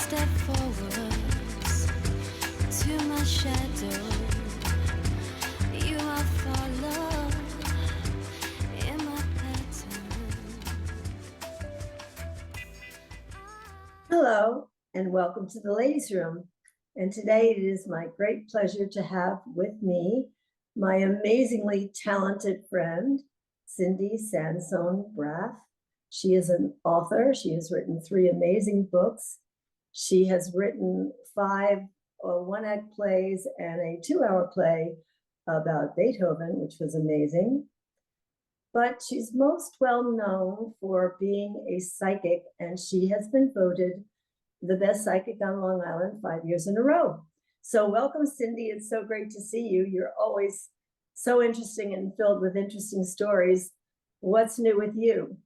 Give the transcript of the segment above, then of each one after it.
step forwards to my shadow. You are follow in my pattern. Hello, and welcome to the Ladies' Room. And today it is my great pleasure to have with me my amazingly talented friend, Cindi Sansone-Braff. She is an author. She has written 3 amazing books. She has written 5 one-act plays and a 2-hour play about Beethoven, which was amazing. But she's most well known for being a psychic, and she has been voted the best psychic on Long Island 5 years in a row. So welcome, Cindi. It's so great to see you. You're always so interesting and filled with interesting stories. What's new with you?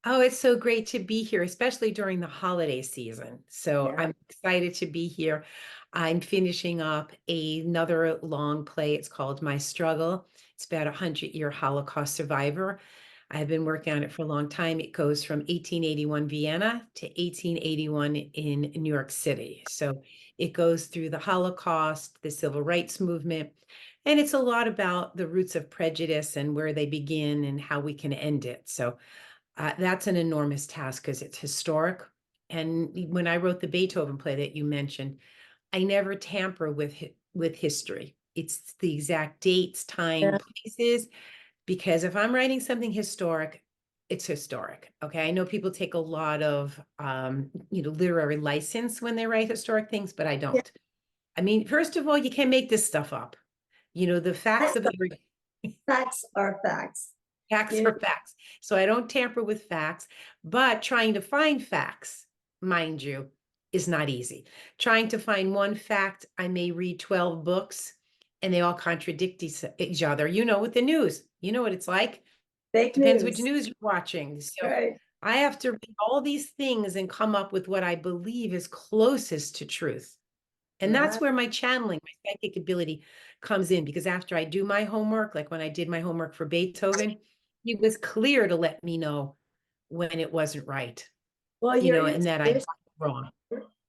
Oh, it's so great to be here, especially during the holiday season. So Yeah. I'm excited to be here. I'm finishing up another long play. It's called My Struggle. It's about a 100-year Holocaust survivor. I've been working on it for a long time. It goes from 1881 Vienna to 1881 in New York City. So it goes through the Holocaust, the Civil Rights Movement, and it's a lot about the roots of prejudice and where they begin and how we can end it. So that's an enormous task because it's historic. And when I wrote the Beethoven play that you mentioned, I never tamper with history. It's the exact dates, time, Yeah. places, because if I'm writing something historic, it's historic. Okay. I know people take a lot of literary license when they write historic things, but I don't. I mean, first of all, you can't make this stuff up. The facts of every Facts are facts. facts You know, are facts. So I don't tamper with facts, but trying to find facts, mind you, is not easy. Trying to find one fact, I may read 12 books and they all contradict each other. With the news, you know what it's like. fake Depends which news. news you're watching. So Right. I have to read all these things and come up with what I believe is closest to truth. And that's Right. where my channeling, my psychic ability comes in, because after I do my homework, like when I did my homework for Beethoven, it was clear to let me know when it wasn't right, Well, and that I got it wrong.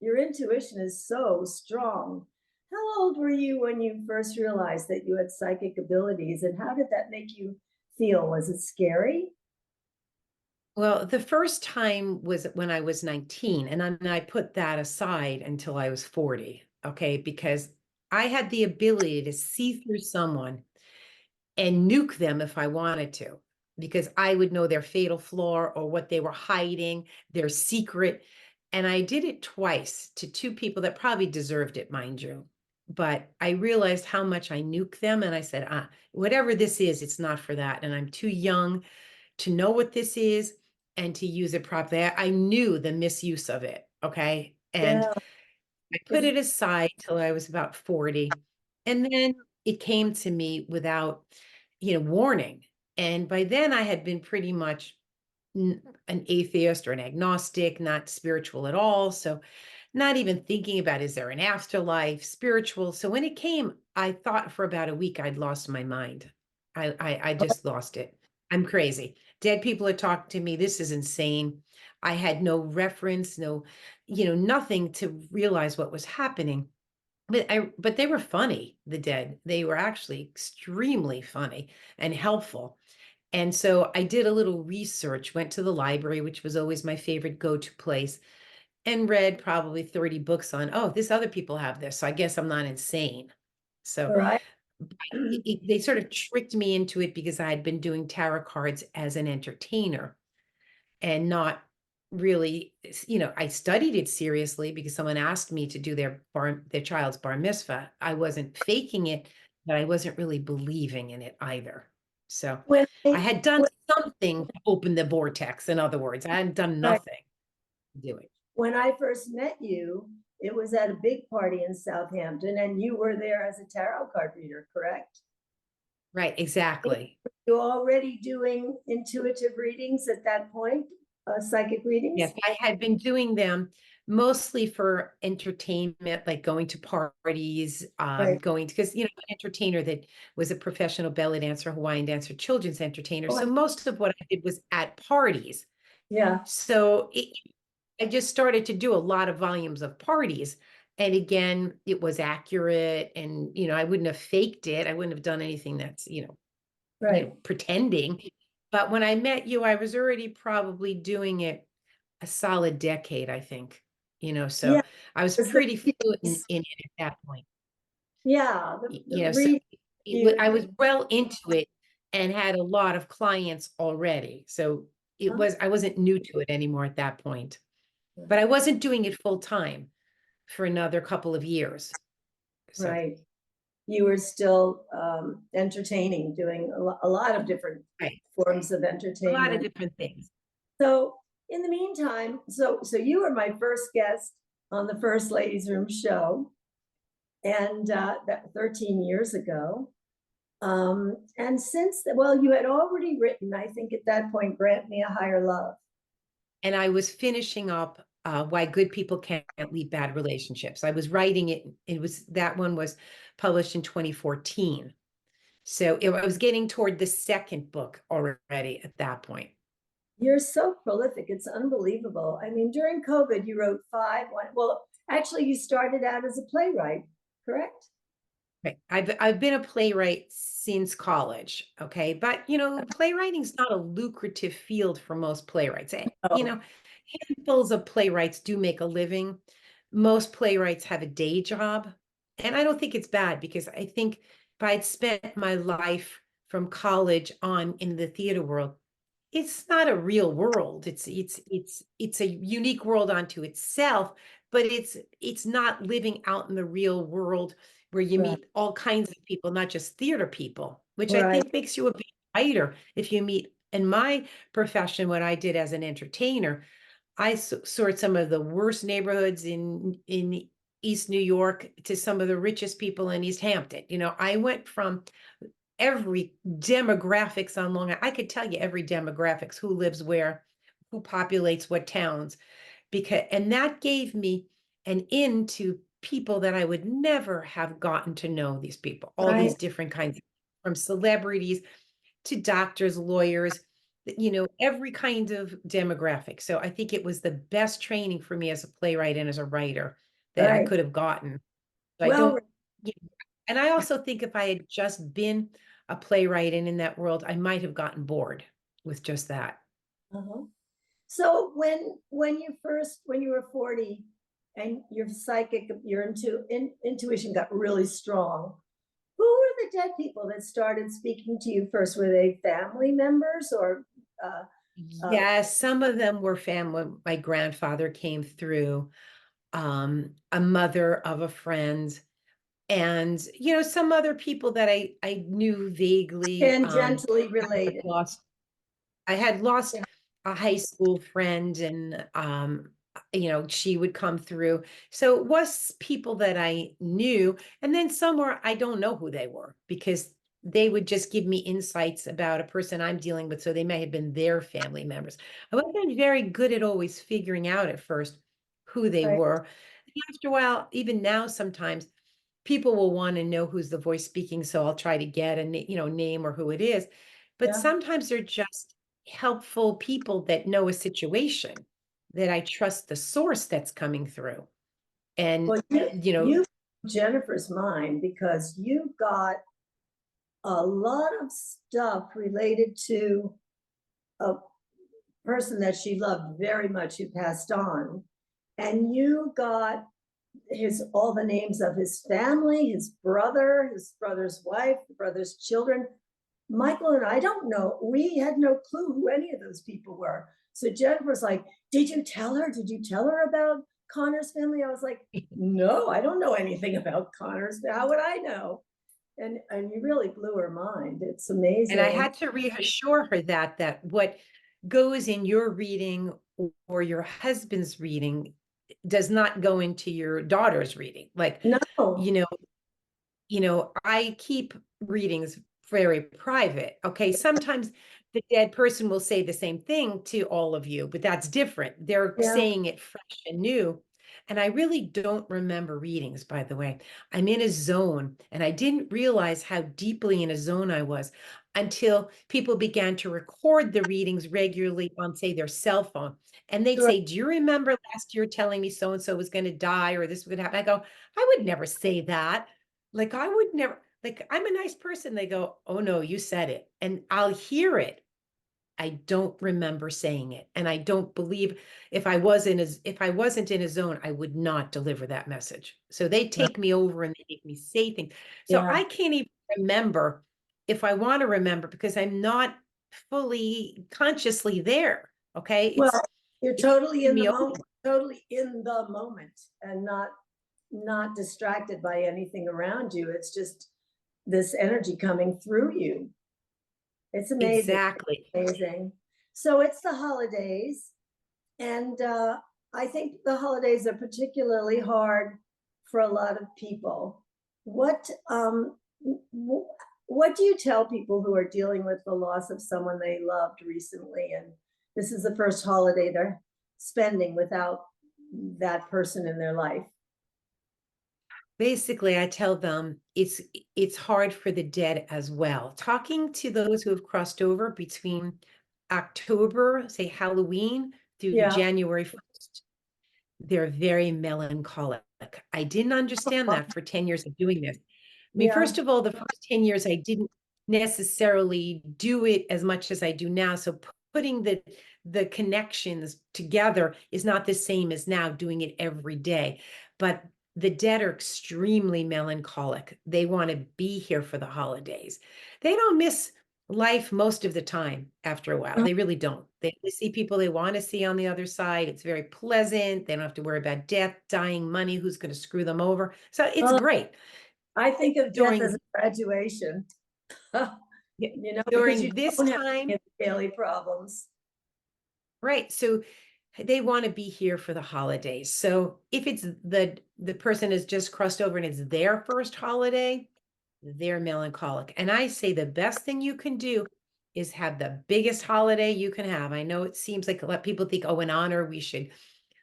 your intuition is so strong. How old were you when you first realized that you had psychic abilities, and how did that make you feel? Was it scary? Well, the first time was when I was 19, and I put that aside until I was 40, okay? Because I had the ability to see through someone and nuke them if I wanted to, because I would know their fatal flaw or what they were hiding, their secret. And I did it twice to 2 people that probably deserved it, mind you. But I realized how much I nuke them. And I said, whatever this is, it's not for that. And I'm too young to know what this is and to use it properly. I knew the misuse of it. Okay. And Yeah. I put it aside till I was about 40. And then it came to me without, warning. And by then I had been pretty much an atheist or an agnostic, not spiritual at all. So not even thinking about, is there an afterlife, spiritual. So when it came, I thought for about a week I'd lost my mind. I just lost it. I'm crazy. Dead people are talking to me. This is insane. I had no reference, no, nothing to realize what was happening. But they were funny, the dead. They were actually extremely funny and helpful. And so I did a little research, went to the library, which was always my favorite go-to place, and read probably 30 books on, oh, this other people have this, so I guess I'm not insane. So All right. they sort of tricked me into it because I had been doing tarot cards as an entertainer and not really, I studied it seriously because someone asked me to do their child's bar mitzvah. I wasn't faking it, but I wasn't really believing in it either. So When I I, had done something to open the vortex. In other words, I hadn't done right, nothing to do it. when I first met you, it was at a big party in Southampton, and you were there as a tarot card reader, correct? Right, exactly. You already doing intuitive readings at that point, psychic readings? Yes, I had been doing them mostly for entertainment, like going to parties, Right. going to, because, an entertainer that was a professional belly dancer, Hawaiian dancer, children's entertainer. Oh, So most of what I did was at parties. yeah. So I just started to do a lot of volumes of parties. And again, it was accurate and, I wouldn't have faked it. I wouldn't have done anything that's, Right. pretending. But when I met you, I was already probably doing it a solid decade, I think, Yeah. so I was Because the pretty fluent in it at that point. yeah, the So read you I was well into it and had a lot of clients already. So I wasn't new to it anymore at that point, but I wasn't doing it full time for another couple of years. So, right. You were still entertaining, doing a lot of different right, forms of a lot of entertainment. different things. So in the meantime, so you were my first guest on the First Ladies Room show, and that 13 years ago. And since, well, you had already written, I think at that point, Grant Me a Higher Love. And I was finishing up Why Good People Can't Leave Bad Relationships. I was writing it. That one was published in 2014. So I was getting toward the second book already at that point. You're so prolific. It's unbelievable. I mean, during COVID, you wrote well, actually, you started out as a playwright, correct? Right. I've been a playwright since college. Okay. But playwriting's not a lucrative field for most playwrights. Oh, Handfuls of playwrights do make a living. Most playwrights have a day job. And I don't think it's bad because I think if I'd spent my life from college on in the theater world, it's not a real world. It's a unique world unto itself, but it's not living out in the real world where you right, meet all kinds of people, not just theater people, which I right, think makes you a big writer if you meet. In my profession, what I did as an entertainer, I sort some of the worst neighborhoods in East New York to some of the richest people in East Hampton. I went from every demographics on Long Island. I could tell you every demographics, who lives where, who populates what towns, and that gave me an in to people that I would never have gotten to know these people, all right. these different kinds, from celebrities to doctors, lawyers, every kind of demographic. So I think it was the best training for me as a playwright and as a writer that I Right. could have gotten. So I Well, don't, and I also think if I had just been a playwright and in that world, I might have gotten bored with just that. uh-huh. So when you were 40 and your intuition got really strong, who were the dead people that started speaking to you first? Were they family members or Yeah, some of them were family. My grandfather came through, a mother of a friend, and some other people that I knew vaguely. tangentially I related? lost I had lost Yeah. a high school friend and she would come through. So it was people that I knew. And then somewhere I don't know who they were because they would just give me insights about a person I'm dealing with. So they may have been their family members. I wasn't very good at always figuring out at first who they Right. were. And after a while, even now, sometimes people will want to know who's the voice speaking. So I'll try to get a name or who it is. But Yeah. sometimes they're just helpful people that know a situation that I trust the source that's coming through. And, Well, you Jennifer's mind because you got a lot of stuff related to a person that she loved very much who passed on. And you got his all the names of his family, his brother's wife, the brother's children. Michael and I don't know. We had no clue who any of those people were. So Jennifer's like, "Did you tell her? Did you tell her about Connor's family?" I was like, "No, I don't know anything about Connor's. How would I know?" And you really blew her mind. It's and I amazing. had to reassure her that what goes in your reading or your husband's reading does not go into your daughter's reading. Like, you No, know, I keep readings very private. Okay. Sometimes the dead person will say the same thing to all of you, but that's different. They're yeah, saying it fresh and new. And I really don't remember readings, by the way. I'm in a zone, and I didn't realize how deeply in a zone I was. until people began to record the readings regularly on, say, their cell phone. And they'd Sure. say, do you remember last year telling me so-and-so was going to die or this was going to happen? I go, I would never say that. Like, I would never, like, I'm a nice person. They go, oh no, you said it. And I'll hear it. I don't remember saying it. And I don't believe if I wasn't in a zone, I would not deliver that message. So they take me over and they make me say things. So Yeah. I can't even remember if I want to remember because I'm not fully consciously there. Okay. Well, you're It's totally in the me over. moment, totally in the moment, and not distracted by anything around you. It's just this energy coming through you. It's amazing. Exactly. Amazing. So it's the holidays, and I think the holidays are particularly hard for a lot of people. What what do you tell people who are dealing with the loss of someone they loved recently, and this is the first holiday they're spending without that person in their life? Basically, I tell them it's hard for the dead as well. Talking to those who have crossed over between October, say Halloween, through Yeah. January 1st, they're very melancholic. I didn't understand that for 10 years of doing this. I mean, Yeah. first of all, the first 10 years, I didn't necessarily do it as much as I do now. So putting the connections together is not the same as now doing it every day. But the dead are extremely melancholic. They want to be here for the holidays. They don't miss life most of the time after a while. They really don't. They see people they want to see on the other side. It's very pleasant. They don't have to worry about death, dying, money, who's going to screw them over. So it's Oh, great. I think of death as During a graduation, because you during this don't have time, any daily problems. right? So they want to be here for the holidays. So if it's the person has just crossed over and it's their first holiday, they're melancholic. And I say the best thing you can do is have the biggest holiday you can have. I know it seems like a lot of people think, oh, in honor, we should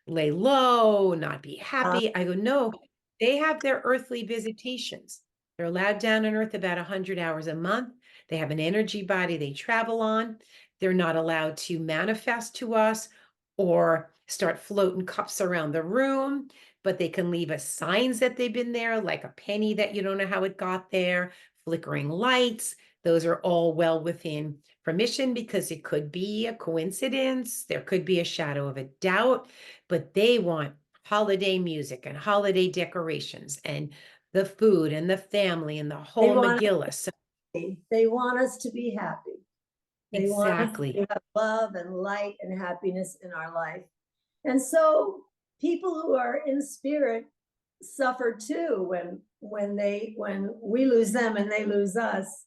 lay low, not be Uh, happy. I go, no, they have their earthly visitations. They're allowed down on earth about 100 hours a month. They have an energy body they travel on. They're not allowed to manifest to us or start floating cups around the room, but they can leave us signs that they've been there, like a penny that you don't know how it got there, flickering lights. Those are all well within permission because it could be a coincidence. There could be a shadow of a doubt, but they want holiday music and holiday decorations and the food and the family and the they whole want Megillah. So they want us to be happy. They want us exactly. to have love and light and happiness in our life. And so people who are in spirit suffer too when we lose them and they lose us.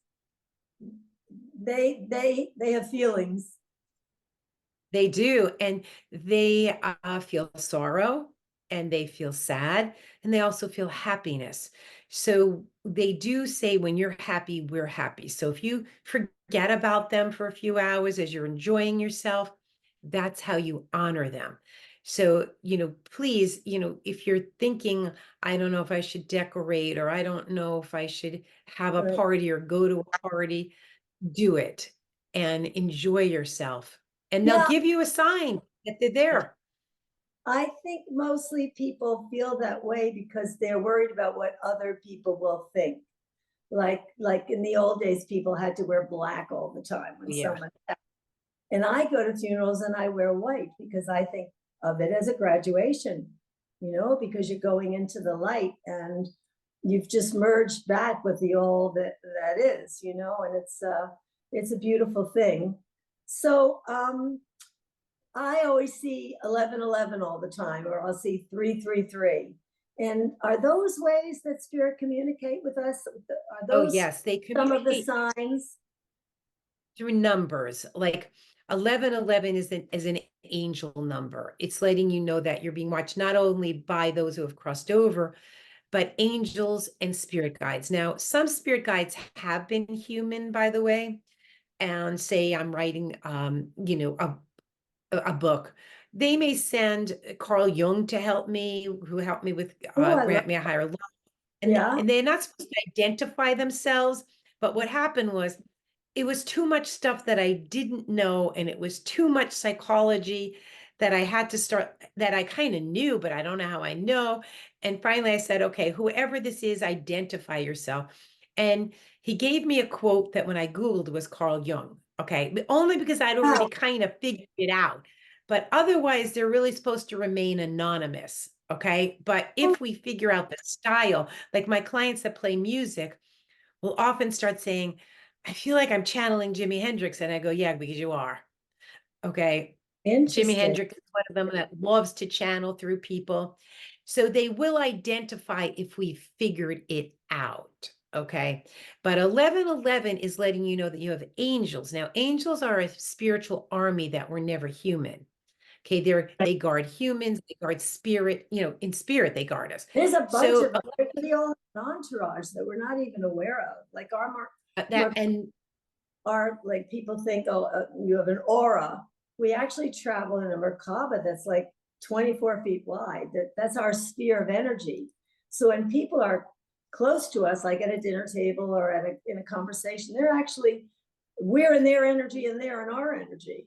They have feelings. They do. And they feel sorrow and they feel sad and they also feel happiness. So they do say, when you're happy, we're happy. So if you forget about them for a few hours as you're enjoying yourself, that's how you honor them. So, please, if you're thinking, I don't know if I should decorate or I don't know if I should have a party or go to a party, do it and enjoy yourself. And they'll Yeah, give you a sign that they're there. I think mostly people feel that way because they're worried about what other people will think. Like in the old days, people had to wear black all the time when Yeah, someone. And I go to funerals and I wear white because I think of it as a graduation, because you're going into the light and you've just merged back with the old that is, and it's a beautiful thing. So I always see 1111 all the time, or I'll see 333. And are those ways that spirit communicate with us? Are oh those yes, they some of the communicate signs? through numbers. Like 1111 is an angel number. It's letting you know that you're being watched not only by those who have crossed over, but angels and spirit guides. Now, some spirit guides have been human, by the way, and say I'm writing a book. They may send Carl Jung to help me, who helped me with Oh, I love. grant me a higher life. And, Yeah. and they're not supposed to identify themselves. But what happened was it was too much stuff that I didn't know, and it was too much psychology that I had to start that I kind of knew, but I don't know how I know. And finally I said, okay, whoever this is, identify yourself. And he gave me a quote that when I Googled was Carl Jung. Okay. But only because I'd already Wow, kind of figured it out. But otherwise, they're really supposed to remain anonymous. Okay. But if we figure out the style, like my clients that play music will often start saying, I feel like I'm channeling Jimi Hendrix. And I go, yeah, because you are. Okay. Jimi interesting. Hendrix is one of them that loves to channel through people. So they will identify if we figured it out. Okay. But 1111 is letting you know that you have angels. Now, angels are a spiritual army that were never human. Okay. They guard humans, they guard spirit, in spirit, they guard us. There's a bunch So of we all have an entourage that we're not even aware of. Like that, and our like people think, oh, you have an aura. We actually travel in a Merkaba that's like 24 feet wide. That's our sphere of energy. So when people are close to us, like at a dinner table or in a conversation, we're in their energy and they're in our energy.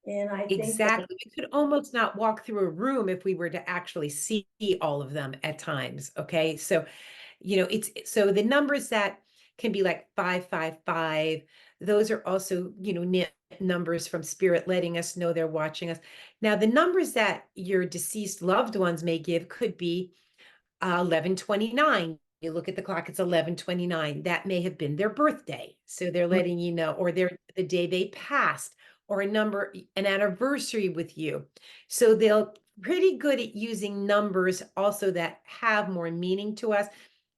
And I think that, exactly. We could almost not walk through a room if we were to actually see all of them at times. Okay. So, it's so the numbers that can be like 555, those are also, numbers from spirit letting us know they're watching us. Now, the numbers that your deceased loved ones may give could be 1129. You look at the clock, it's 1129. That may have been their birthday. So they're letting you know, or the day they passed, or an anniversary with you. So they'll pretty good at using numbers also that have more meaning to us.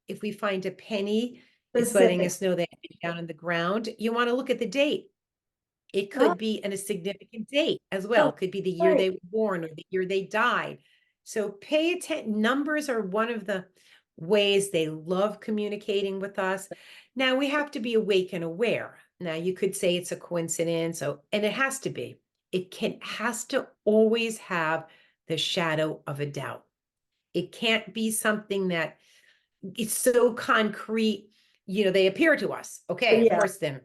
If we find a penny, it's letting specific. us know that it's down on the ground. You want to look at the date. It Oh, could be a significant date as well. oh, It could be the year right. they were born or the year they died. So pay attention. Numbers are one of the ways they love communicating with us. Now we have to be awake and aware. Now you could say it's a coincidence, and it has to be. Has to always have the shadow of a doubt. It can't be something that it's so concrete, they appear to us. Okay, of Yeah, course, then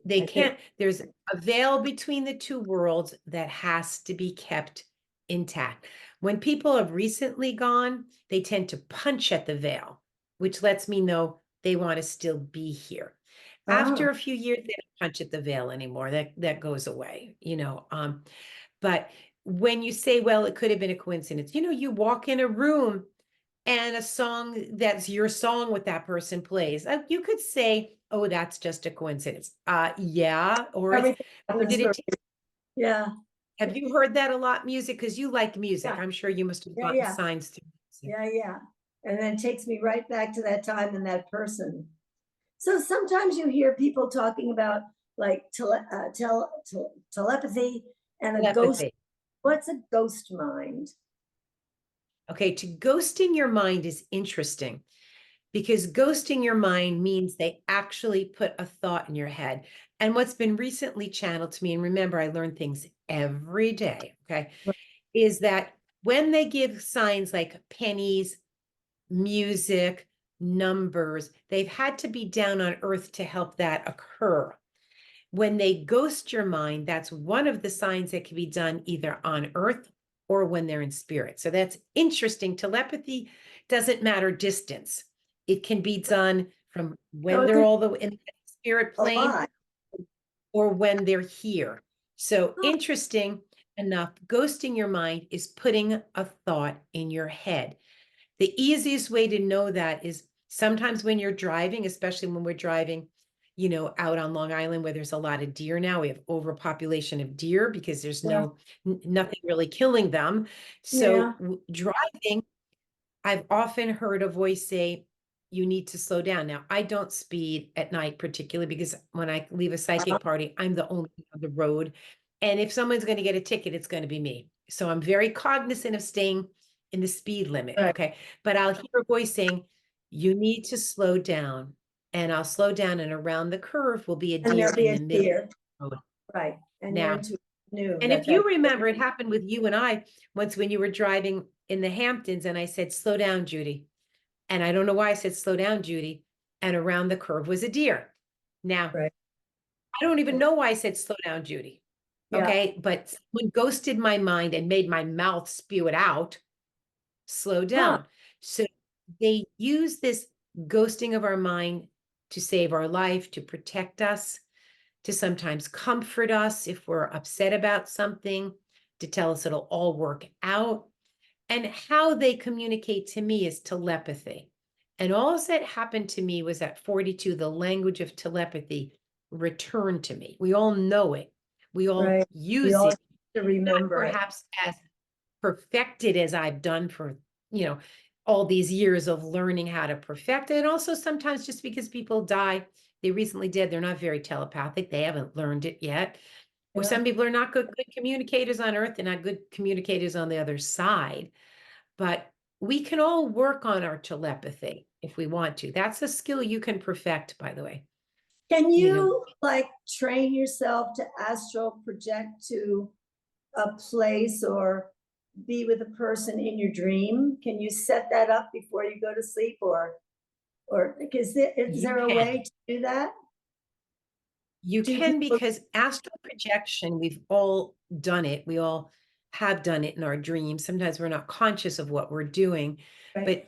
they I think. can't, there's a veil between the two worlds that has to be kept intact. When people have recently gone, they tend to punch at the veil, which lets me know they want to still be here. Oh, After a few years, they don't punch at the veil anymore. That goes away, but when you say, well, it could have been a coincidence, you walk in a room and a song that's your song with that person plays. You could say, oh, that's just a coincidence. Yeah, everything or happens did for it me. Yeah, have you heard that a lot, music? Because you like music. yeah, I'm sure you must have yeah, gotten yeah, signs through music. yeah. And then it takes me right back to that time and that person. So sometimes you hear people talking about like telepathy and a ghost. Telepathy. What's a ghost mind? Okay, to ghost in your mind is interesting because ghosting your mind means they actually put a thought in your head. And what's been recently channeled to me, and remember, I learn things every day, okay, is that when they give signs like pennies, music, numbers, they've had to be down on earth to help that occur. When they ghost your mind, that's one of the signs that can be done either on earth or when they're in spirit. So that's interesting. Telepathy doesn't matter distance. It can be done from So when it they're could all the in the spirit be a plane lie. or when they're here. So Oh, interesting enough, ghosting your mind is putting a thought in your head. The easiest way to know that is sometimes when you're driving, especially when we're driving, out on Long Island where there's a lot of deer now. We have overpopulation of deer because there's yeah, nothing really killing them. yeah. So driving, I've often heard a voice say, you need to slow down. Now, I don't speed at night, particularly because when I leave a psychic party, I'm the only one on the road. And if someone's going to get a ticket, it's going to be me. So I'm very cognizant of staying in the speed limit. Right. Okay. But I'll hear a voice saying, you need to slow down. And I'll slow down, and around the curve will be a And deer there'll be in a the middle. deer. Right. And your Now, intuition knew and that if you remember, it happened with you and I once when you were driving in the Hamptons, and I said, slow down, Judy. And I don't know why I said, slow down, Judy. And around the curve was a deer. Now, Right. I don't even know why I said slow down, Judy. Yeah. Okay. But someone ghosted my mind and made my mouth spew it out. Slow Huh. down. So they use this ghosting of our mind to save our life, to protect us, to sometimes comfort us if we're upset about something, to tell us it'll all work out. And how they communicate to me is telepathy. And all that happened to me was at 42, the language of telepathy returned to me. We all know it. We all Right. We use all it, have to not remember it. perhaps as perfected as I've done for, all these years of learning how to perfect it. And also sometimes just because people die, they recently did, they're not very telepathic. They haven't learned it yet. Or Yeah. some people are not good communicators on earth. They're not good communicators on the other side. But we can all work on our telepathy if we want to. That's a skill you can perfect, by the way. Can You know. you like train yourself to astral project to a place or be with a person in your dream? Can you set that up before you go to sleep, or is there a way to do that? You Do can, people? because astral projection, we've all done it. We all have done it in our dreams. Sometimes we're not conscious of what we're doing, Right. but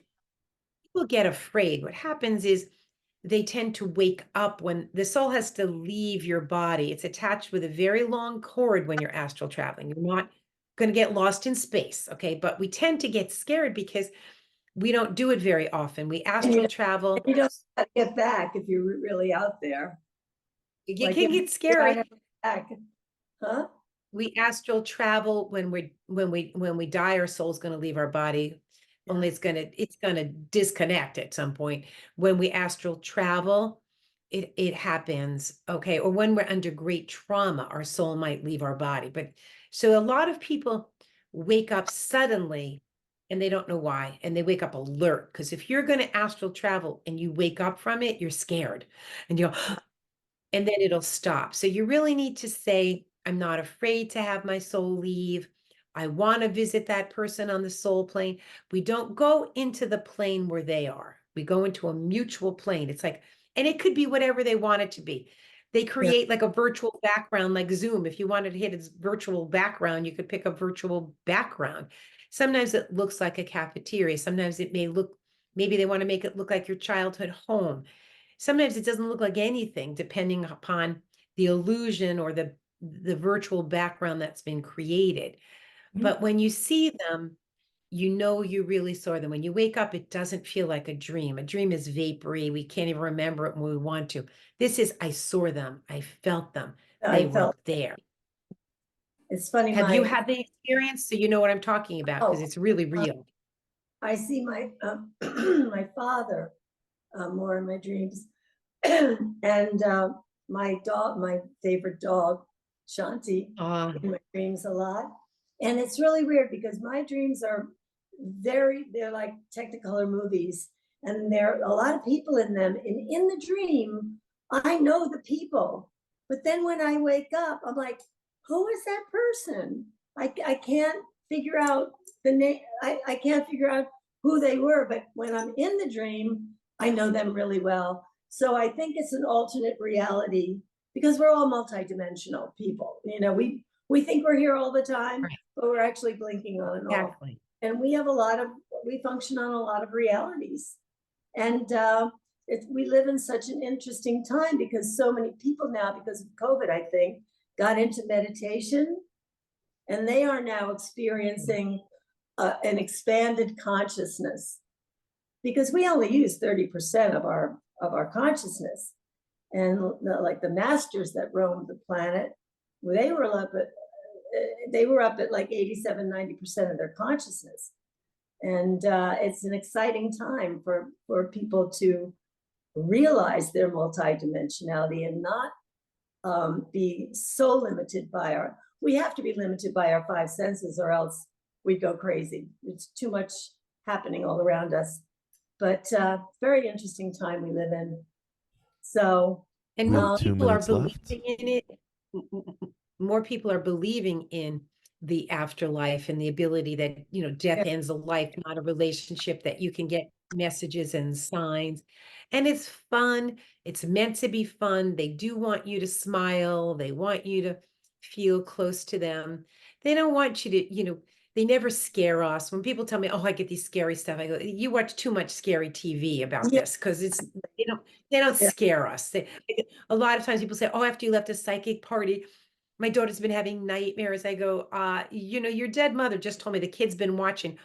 people get afraid. What happens is they tend to wake up when the soul has to leave your body. It's attached with a very long cord when you're astral traveling. You're not going to get lost in space, okay? But we tend to get scared because we don't do it very often. We astral travel. You don't have to get back if you're really out there. It Like can if get scary. you're back, huh? We astral travel when we die. Our soul's going to leave our body. Yeah. Only it's gonna disconnect at some point. When we astral travel, it happens, okay? Or when we're under great trauma, our soul might leave our body. But so a lot of people wake up suddenly and they don't know why, and they wake up alert. Because if you're going to astral travel and you wake up from it, you're scared, and you go, and then it'll stop. So you really need to say, I'm not afraid to have my soul leave. I want to visit that person on the soul plane. We don't go into the plane where they are. We go into a mutual plane. It's like, and it could be whatever they want it to be. They create like a virtual background, like Zoom. If you wanted to hit its virtual background, you could pick a virtual background. Sometimes it looks like a cafeteria. Sometimes it may look, maybe they want to make it look like your childhood home. Sometimes it doesn't look like anything, depending upon the illusion or the virtual background that's been created. But when you see them, you know you really saw them. When you wake up, it doesn't feel like a dream. A dream is vapory. We can't even remember it when we want to. This is, I saw them. I felt them. They were there. It's funny. Have you had the experience? So you know what I'm talking about, because it's really real. I see my my father more in my dreams, and my dog, my favorite dog, Shanti, in my dreams a lot. And it's really weird because my dreams are they're like Technicolor movies, and there are a lot of people in them. And in the dream, I know the people, but then when I wake up, I'm like, who is that person? I can't figure out the name. I can't figure out who they were, but when I'm in the dream, I know them really well. So I think it's an alternate reality because we're all multidimensional people. You know, we think we're here all the time, but we're actually blinking on and off. And we have we function on a lot of realities. And we live in such an interesting time because so many people now, because of COVID, I think, got into meditation, and they are now experiencing an expanded consciousness, because we only use 30% of our consciousness. And like the masters that roamed the planet, they were up at like 87-90% of their consciousness. And it's an exciting time for people to realize their multidimensionality and not be so limited by we have to be limited by our five senses, or else we go crazy. It's too much happening all around us. But very interesting time we live in. So, and more people are believing in it. More people are believing in the afterlife and the ability that, death ends a life, not a relationship, that you can get messages and signs. And it's fun. It's meant to be fun. They do want you to smile. They want you to feel close to them. They don't want you to, they never scare us. When people tell me, "Oh, I get these scary stuff," I go, "You watch too much scary TV about Yeah, this," because they don't yeah, scare us. A lot of times people say, "Oh, after you left a psychic party, my daughter's been having nightmares." I go, your dead mother just told me the kid's been watching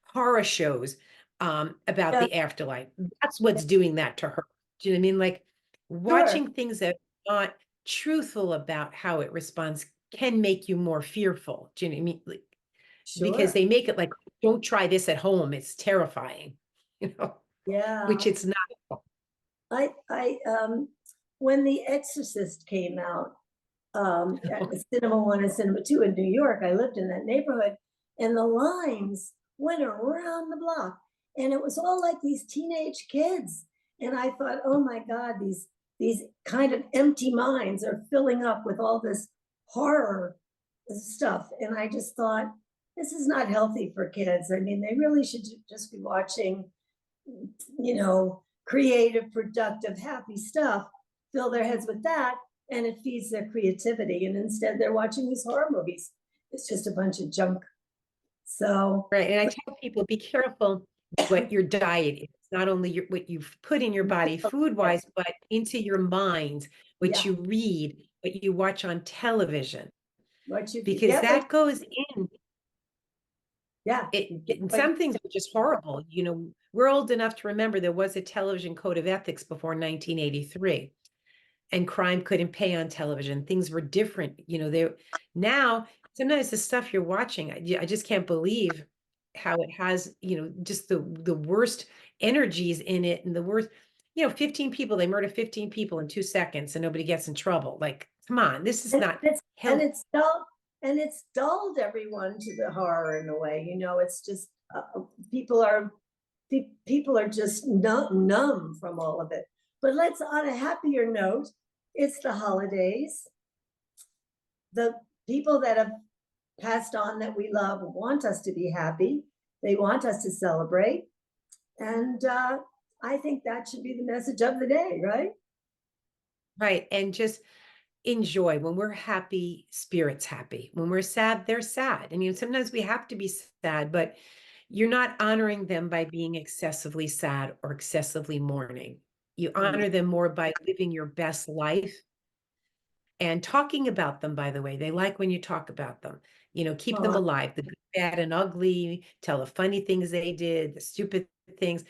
horror shows about yeah, the afterlife. That's what's doing that to her. Do you know what I mean? Like, sure, watching things that are not truthful about how it responds can make you more fearful. Do you know what I mean? Like, because sure. they make it like, "Don't try this at home. It's terrifying," which Yeah. it's not. When The Exorcist came out, at the Cinema One and Cinema Two in New York, I lived in that neighborhood, and the lines went around the block, and it was all like these teenage kids. And I thought, oh my God, these kind of empty minds are filling up with all this horror stuff. And I just thought, this is not healthy for kids. I mean, they really should just be watching, creative, productive, happy stuff, fill their heads with that, and it feeds their creativity. And instead, they're watching these horror movies. It's just a bunch of junk. So, Right. And I tell people, be careful what your diet is, not only what you've put in your body food wise, but into your mind, what yeah, you read, what you watch on television, what you because get, what, that goes in. yeah, get And what, some things are just horrible. We're old enough to remember there was a television code of ethics before 1983, and crime couldn't pay on television. Things were different. Now sometimes the stuff you're watching, I just can't believe how it has, just the worst energies in it, and the worst, 15 people, they murder 15 people in 2 seconds and nobody gets in trouble. Like, come on, this is and not it's and healthy. it's dull, and it's dulled everyone to the horror in a way. It's just people are people are just numb from all of it. But let's, on a happier note, it's the holidays. The people that have passed on that we love want us to be happy. They want us to celebrate. And I think that should be the message of the day, right? Right. And just enjoy. When we're happy, spirit's happy. When we're sad, they're sad. And sometimes we have to be sad, but you're not honoring them by being excessively sad or excessively mourning. You Mm. honor them more by living your best life and talking about them. By the way, they like when you talk about them. Keep them Oh, alive, the good, bad, and ugly. Tell the funny things they did, the stupid things.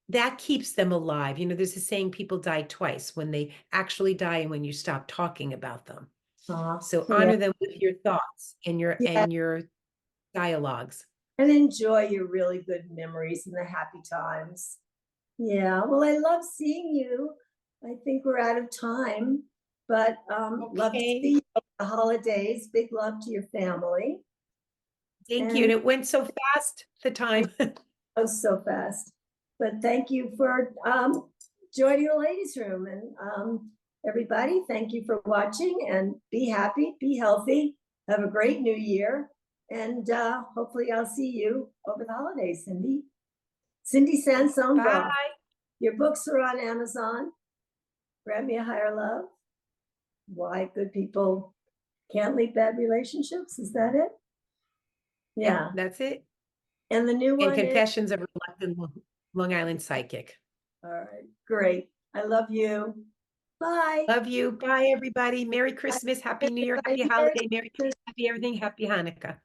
That keeps them alive. There's a saying, people die twice: when they actually die and when you stop talking about them. So yeah, honor them with your thoughts and your yeah. dialogues. And enjoy your really good memories and the happy times. Yeah, well, I love seeing you. I think we're out of time, but love to see Okay. you over the holidays. Big love to your family. Thank you. And And it went so fast, the it time. goes so fast. But thank you for joining the ladies' room. And everybody, thank you for watching, and be happy, be healthy, have a great new year. And hopefully I'll see you over the holidays, Cindy. Cindi Sansone-Braff. Bye. Your books are on Amazon. Grant Me a Higher Love. Why Good People Can't Leave Bad Relationships. Is that it? Yep, Yeah. that's it. And the new And one is, Confessions of a Reluctant Long Island Psychic. all right, great. I love you. Bye. Love you. Bye, everybody. Merry Christmas. Happy New Year. Happy Everybody, Merry holiday. Merry, Christmas. happy everything. Happy Hanukkah.